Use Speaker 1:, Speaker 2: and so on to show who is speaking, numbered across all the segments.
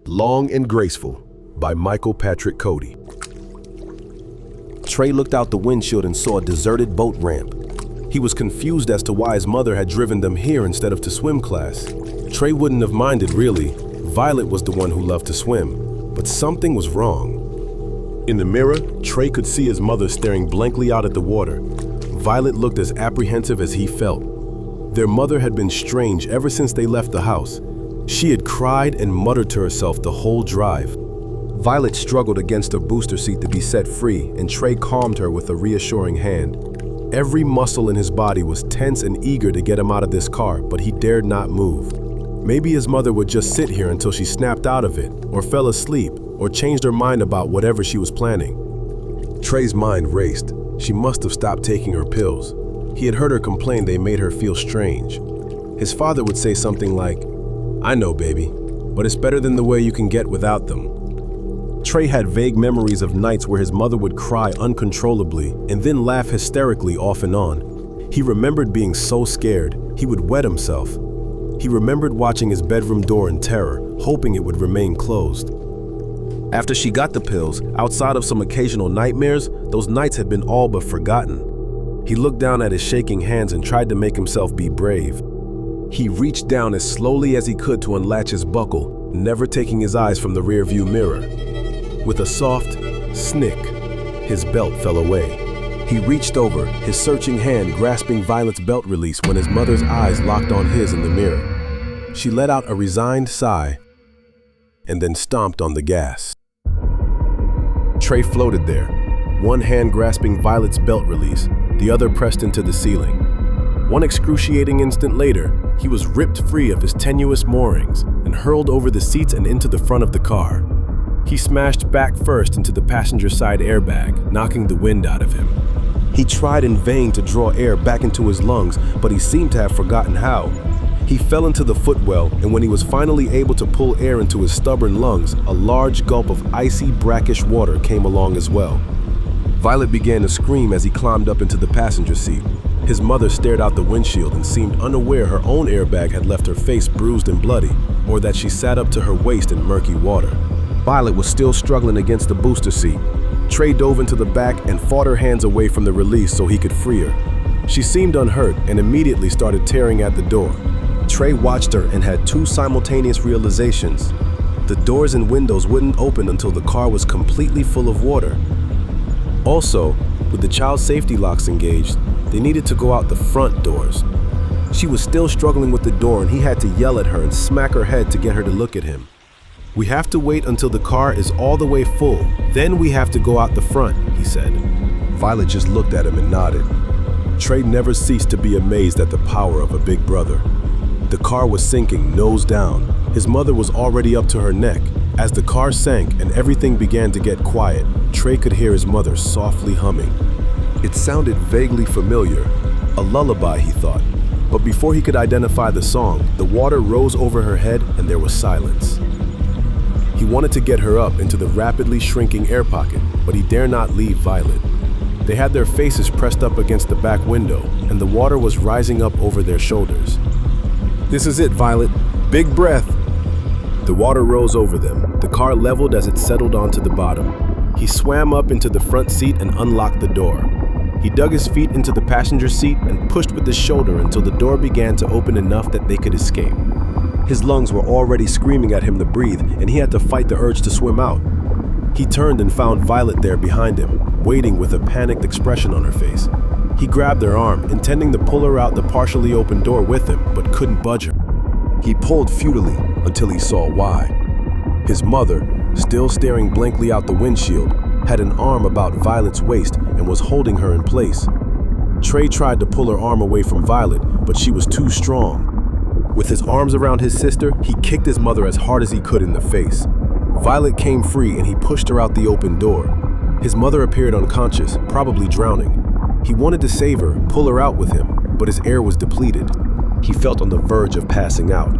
Speaker 1: Long and Graceful by Patrick Coady. Trey looked out the windshield and saw a deserted boat ramp. He was confused as to why his mother had driven them here instead of to swim class. Trey wouldn't have minded, really. Violet was the one who loved to swim, but something was wrong. In the mirror, Trey could see his mother staring blankly out at the water. Violet looked as apprehensive as he felt. Their mother had been strange ever since they left the house. She had cried and muttered to herself the whole drive. Violet struggled against her booster seat to be set free, and Trey calmed her with a reassuring hand. Every muscle in his body was tense and eager to get him out of this car, but he dared not move. Maybe his mother would just sit here until she snapped out of it, or fell asleep, or changed her mind about whatever she was planning. Trey's mind raced. She must have stopped taking her pills. He had heard her complain they made her feel strange. His father would say something like, "I know, baby, but it's better than the way you can get without them." Trey had vague memories of nights where his mother would cry uncontrollably and then laugh hysterically off and on. He remembered being so scared, he would wet himself. He remembered watching his bedroom door in terror, hoping it would remain closed. After she got the pills, outside of some occasional nightmares, those nights had been all but forgotten. He looked down at his shaking hands and tried to make himself be brave. He reached down as slowly as he could to unlatch his buckle, never taking his eyes from the rearview mirror. With a soft snick, his belt fell away. He reached over, his searching hand grasping Violet's belt release when his mother's eyes locked on his in the mirror. She let out a resigned sigh and then stomped on the gas. Trey floated there, one hand grasping Violet's belt release, the other pressed into the ceiling. One excruciating instant later, he was ripped free of his tenuous moorings and hurled over the seats and into the front of the car. He smashed back first into the passenger side airbag, knocking the wind out of him. He tried in vain to draw air back into his lungs, but he seemed to have forgotten how. He fell into the footwell, and when he was finally able to pull air into his stubborn lungs, a large gulp of icy, brackish water came along as well. Violet began to scream as he climbed up into the passenger seat. His mother stared out the windshield and seemed unaware her own airbag had left her face bruised and bloody, or that she sat up to her waist in murky water. Violet was still struggling against the booster seat. Trey dove into the back and fought her hands away from the release so he could free her. She seemed unhurt and immediately started tearing at the door. Trey watched her and had two simultaneous realizations. The doors and windows wouldn't open until the car was completely full of water. Also, with the child safety locks engaged, they needed to go out the front doors. She was still struggling with the door and he had to yell at her and smack her head to get her to look at him. "We have to wait until the car is all the way full, then we have to go out the front," he said. Violet just looked at him and nodded. Trey never ceased to be amazed at the power of a big brother. The car was sinking nose down. His mother was already up to her neck. As the car sank and everything began to get quiet, Trey could hear his mother softly humming. It sounded vaguely familiar, a lullaby, he thought. But before he could identify the song, the water rose over her head and there was silence. He wanted to get her up into the rapidly shrinking air pocket, but he dare not leave Violet. They had their faces pressed up against the back window, and the water was rising up over their shoulders. "This is it, Violet. Big breath." The water rose over them. The car leveled as it settled onto the bottom. He swam up into the front seat and unlocked the door. He dug his feet into the passenger seat and pushed with his shoulder until the door began to open enough that they could escape. His lungs were already screaming at him to breathe, and he had to fight the urge to swim out. He turned and found Violet there behind him, waiting with a panicked expression on her face. He grabbed her arm, intending to pull her out the partially open door with him, but couldn't budge her. He pulled futilely until he saw why. His mother, still staring blankly out the windshield, had an arm about Violet's waist and was holding her in place. Trey tried to pull her arm away from Violet, but she was too strong. With his arms around his sister, he kicked his mother as hard as he could in the face. Violet came free and he pushed her out the open door. His mother appeared unconscious, probably drowning. He wanted to save her, pull her out with him, but his air was depleted. He felt on the verge of passing out.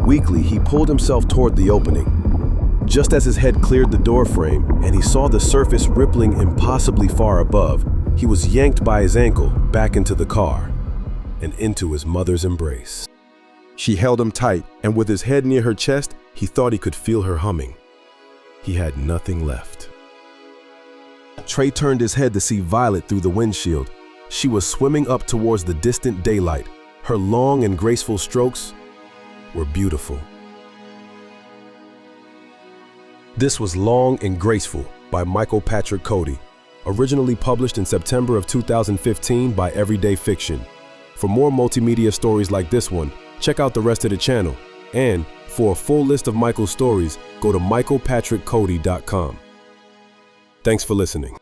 Speaker 1: Weakly, he pulled himself toward the opening. Just as his head cleared the door frame and he saw the surface rippling impossibly far above, he was yanked by his ankle back into the car and into his mother's embrace. She held him tight, and with his head near her chest, he thought he could feel her humming. He had nothing left. Trey turned his head to see Violet through the windshield. She was swimming up towards the distant daylight. Her long and graceful strokes were beautiful. This was Long and Graceful by Patrick Coady, originally published in September of 2015 by Everyday Fiction. For more multimedia stories like this one, check out the rest of the channel. And for a full list of Michael's stories, go to michaelpatrickcoady.com. Thanks for listening.